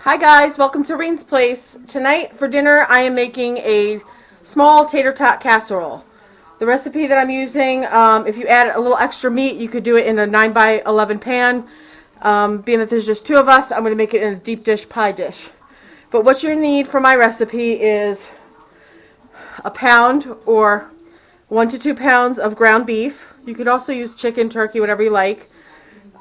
Hi guys, welcome to Reen's Place. Tonight for dinner I am making a small tater tot casserole. The recipe that I'm using, if you add a little extra meat, you could do it in a 9x11 pan. Being that there's just two of us, I'm going to make it in a deep dish pie dish. But what you need for my recipe is a pound or 1 to 2 pounds of ground beef. You could also use chicken, turkey, whatever you like.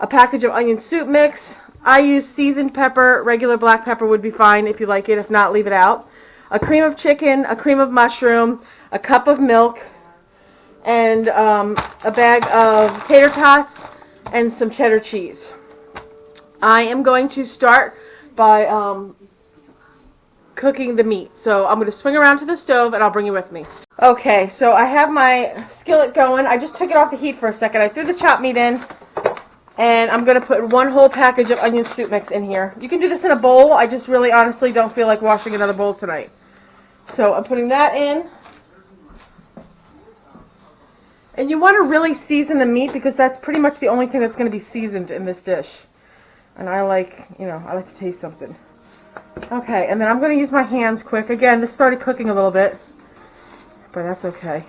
A package of onion soup mix. I use seasoned pepper. Regular black pepper would be fine if you like it. If not, leave it out. A cream of chicken, a cream of mushroom, a cup of milk, and a bag of tater tots and some cheddar cheese. I am going to start by cooking the meat. So I'm going to swing around to the stove and I'll bring you with me. Okay, so I have my skillet going. I just took it off the heat for a second. I threw the chopped meat in. And I'm going to put one whole package of onion soup mix in here. You can do this in a bowl. I just really honestly don't feel like washing another bowl tonight. So I'm putting that in. And you want to really season the meat because that's pretty much the only thing that's going to be seasoned in this dish. And I like, I like to taste something. Okay, and then I'm going to use my hands quick. Again, this started cooking a little bit, but that's okay.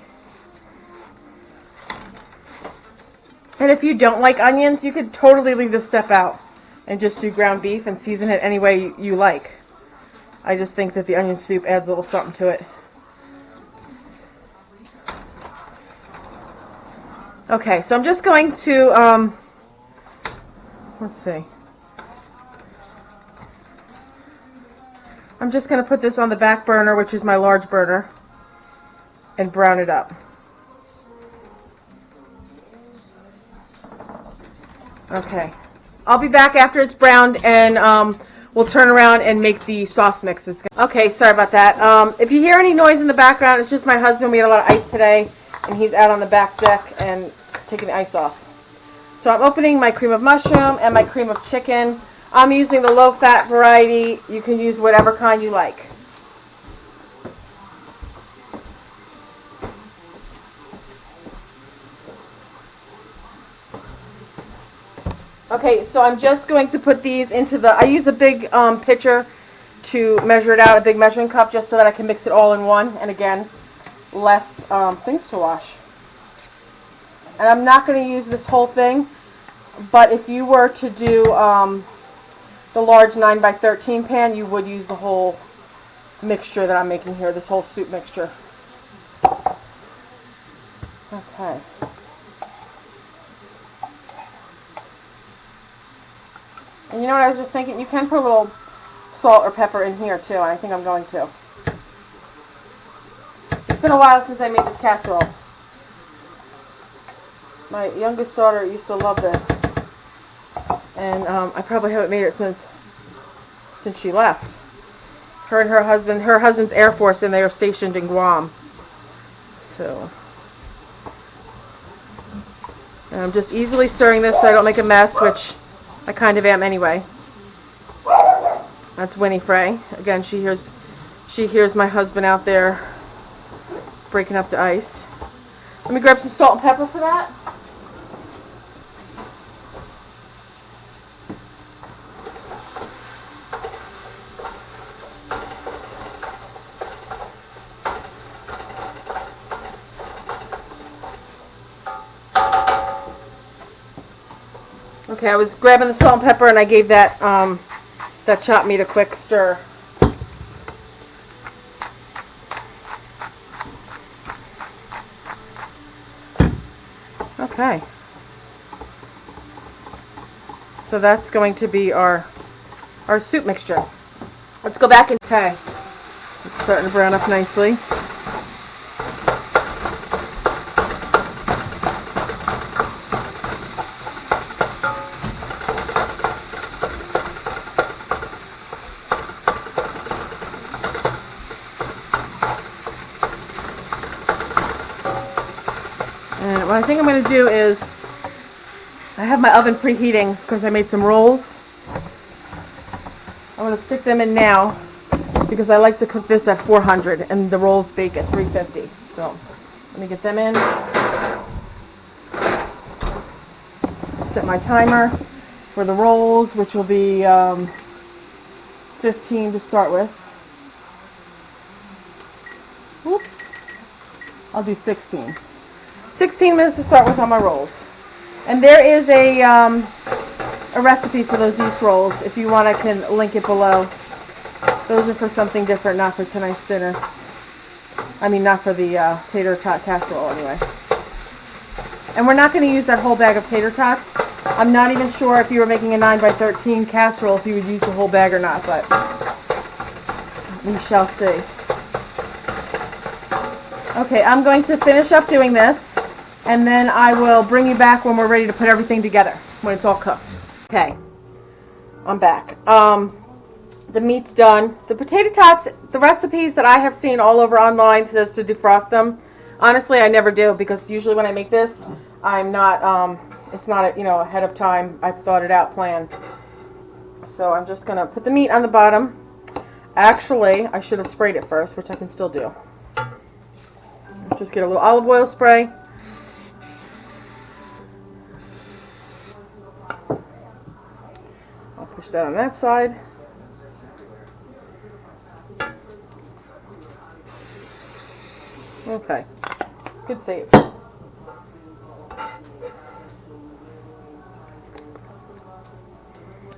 And if you don't like onions, you could totally leave this step out and just do ground beef and season it any way you like. I just think that the onion soup adds a little something to it. Okay, so I'm just going to, let's see. I'm just going to put this on the back burner, which is my large burner, and brown it up. Okay, I'll be back after it's browned and we'll turn around and make the sauce mix. Okay, sorry about that. If you hear any noise in the background, it's just my husband. We had a lot of ice today and he's out on the back deck and taking the ice off. So I'm opening my cream of mushroom and my cream of chicken. I'm using the low-fat variety. You can use whatever kind you like. Okay, so I'm just going to put these into I use a big pitcher to measure it out, a big measuring cup, just so that I can mix it all in one. And again, less things to wash. And I'm not going to use this whole thing, but if you were to do the large 9x13 pan, you would use the whole mixture that I'm making here, this whole soup mixture. Okay. And you know what I was just thinking? You can put a little salt or pepper in here too, and I think I'm going to. It's been a while since I made this casserole. My youngest daughter used to love this, and I probably haven't made it since she left. Her and her husband's Air Force, and they are stationed in Guam. So, and I'm just easily stirring this so I don't make a mess, which I kind of am anyway. That's Winnie Frey. Again, she hears my husband out there breaking up the ice. Let me grab some salt and pepper for that. Okay, I was grabbing the salt and pepper and I gave that chopped meat a quick stir. Okay. So that's going to be our soup mixture. Let's go back and okay. It's starting to brown up nicely. And what I think I'm going to do is, I have my oven preheating because I made some rolls. I'm going to stick them in now because I like to cook this at 400 and the rolls bake at 350. So let me get them in. Set my timer for the rolls, which will be 15 to start with. Oops. I'll do 16. 16 minutes to start with on my rolls. And there is a recipe for those yeast rolls. If you want, I can link it below. Those are for something different, not for tonight's dinner. I mean, not for the tater tot casserole, anyway. And we're not going to use that whole bag of tater tots. I'm not even sure if you were making a 9x13 casserole if you would use the whole bag or not, but we shall see. Okay, I'm going to finish up doing this, and then I will bring you back when we're ready to put everything together, when it's all cooked. Okay, I'm back. The meat's done. The potato tots, the recipes that I have seen all over online says to defrost them. Honestly, I never do, because usually when I make this, I'm not, it's not, ahead of time. I've thought it out, planned. So I'm just going to put the meat on the bottom. Actually, I should have sprayed it first, which I can still do. Just get a little olive oil spray. I'll push that on that side. Okay, good save.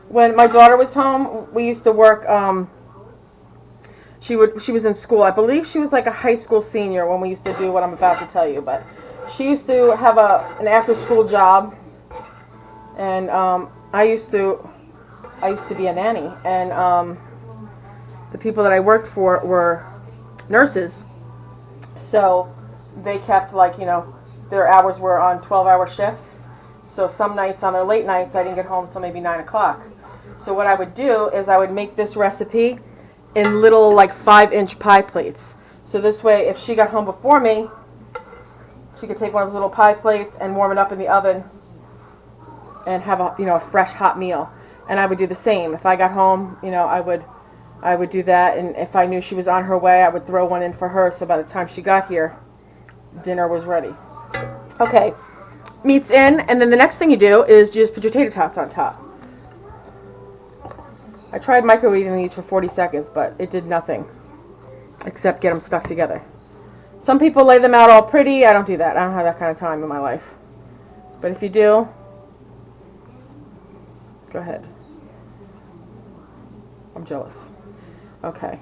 When my daughter was home, we used to work, she was in school. I believe she was like a high school senior when we used to do what I'm about to tell you, but she used to have an after school job, and I used to be a nanny, and the people that I worked for were nurses. So they kept, their hours were on 12-hour shifts. So some nights, on their late nights, I didn't get home until maybe 9 o'clock. So what I would do is I would make this recipe in little, 5-inch pie plates. So this way, if she got home before me, she could take one of those little pie plates and warm it up in the oven and have a fresh, hot meal. And I would do the same. If I got home, I would do that, and if I knew she was on her way, I would throw one in for her, so by the time she got here, dinner was ready. Okay, meat's in, and then the next thing you do is just put your tater tots on top. I tried microwaving these for 40 seconds, but it did nothing, except get them stuck together. Some people lay them out all pretty. I don't do that. I don't have that kind of time in my life. But if you do, go ahead. I'm jealous. Okay.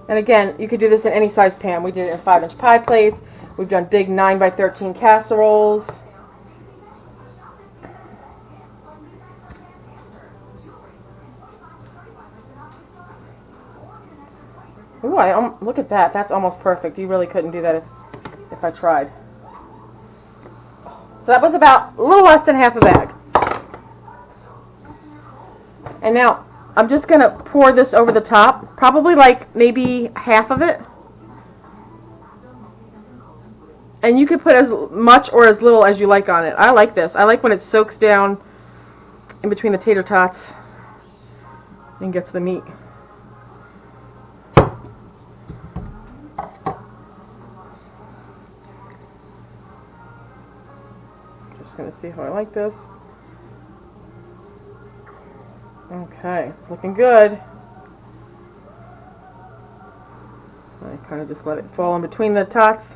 And again, you could do this in any size pan. We did it in 5-inch pie plates. We've done big 9x13 casseroles. Ooh, look at that. That's almost perfect. You really couldn't do that if I tried. So that was about a little less than half a bag. And now, I'm just going to pour this over the top, probably maybe half of it. And you can put as much or as little as you like on it. I like this. I like when it soaks down in between the tater tots and gets the meat. Just going to see how I like this. Okay, it's looking good. I kind of just let it fall in between the tots.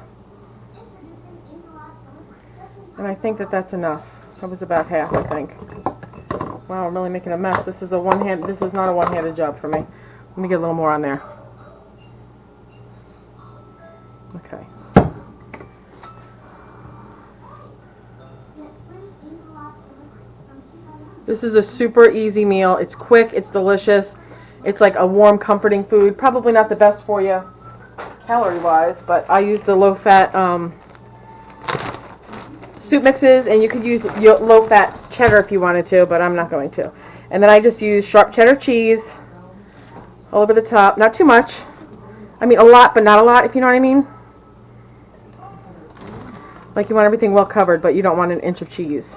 And I think that that's enough. That was about half, I think. Wow, I'm really making a mess. This is not a one-handed job for me. Let me get a little more on there. Okay. This is a super easy meal. It's quick, it's delicious. It's like a warm, comforting food. Probably not the best for you calorie-wise, but I use the low-fat soup mixes, and you could use low-fat cheddar if you wanted to, but I'm not going to. And then I just use sharp cheddar cheese all over the top. Not too much. I mean, a lot, but not a lot, if you know what I mean. Like, you want everything well covered, but you don't want an inch of cheese.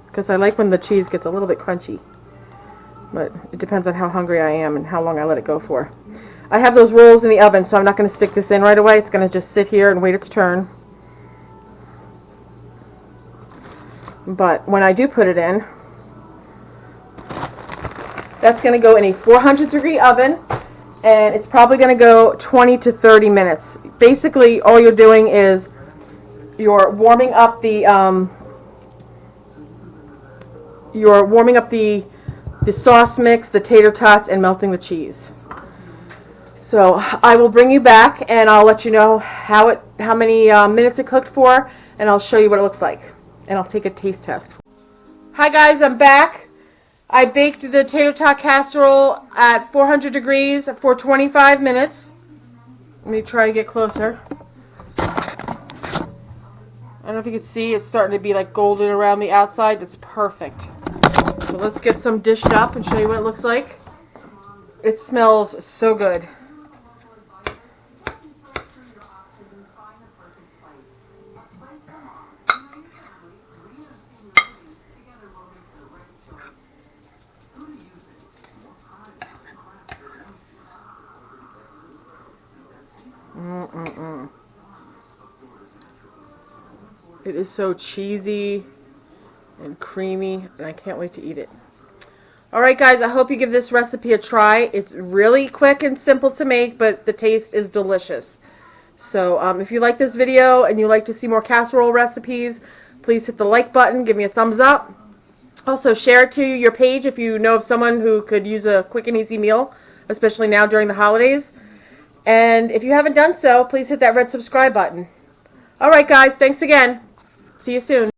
Because I like when the cheese gets a little bit crunchy. But it depends on how hungry I am and how long I let it go for. I have those rolls in the oven, so I'm not going to stick this in right away. It's going to just sit here and wait its turn. But when I do put it in, that's going to go in a 400-degree oven, and it's probably going to go 20 to 30 minutes. Basically, all you're doing is you're warming up the sauce mix, the tater tots, and melting the cheese. So I will bring you back, and I'll let you know how many minutes it cooked for, and I'll show you what it looks like, and I'll take a taste test. Hi guys, I'm back. I baked the tater tot casserole at 400 degrees for 25 minutes. Let me try to get closer. I don't know if you can see, it's starting to be like golden around the outside. That's perfect. So let's get some dished up and show you what it looks like. It smells so good. It is so cheesy and creamy, and I can't wait to eat it. Alright guys, I hope you give this recipe a try. It's really quick and simple to make, but the taste is delicious. So if you like this video and you like to see more casserole recipes, please hit the like button, give me a thumbs up. Also share it to your page if you know of someone who could use a quick and easy meal, especially now during the holidays. And if you haven't done so, please hit that red subscribe button. Alright guys, thanks again. See you soon.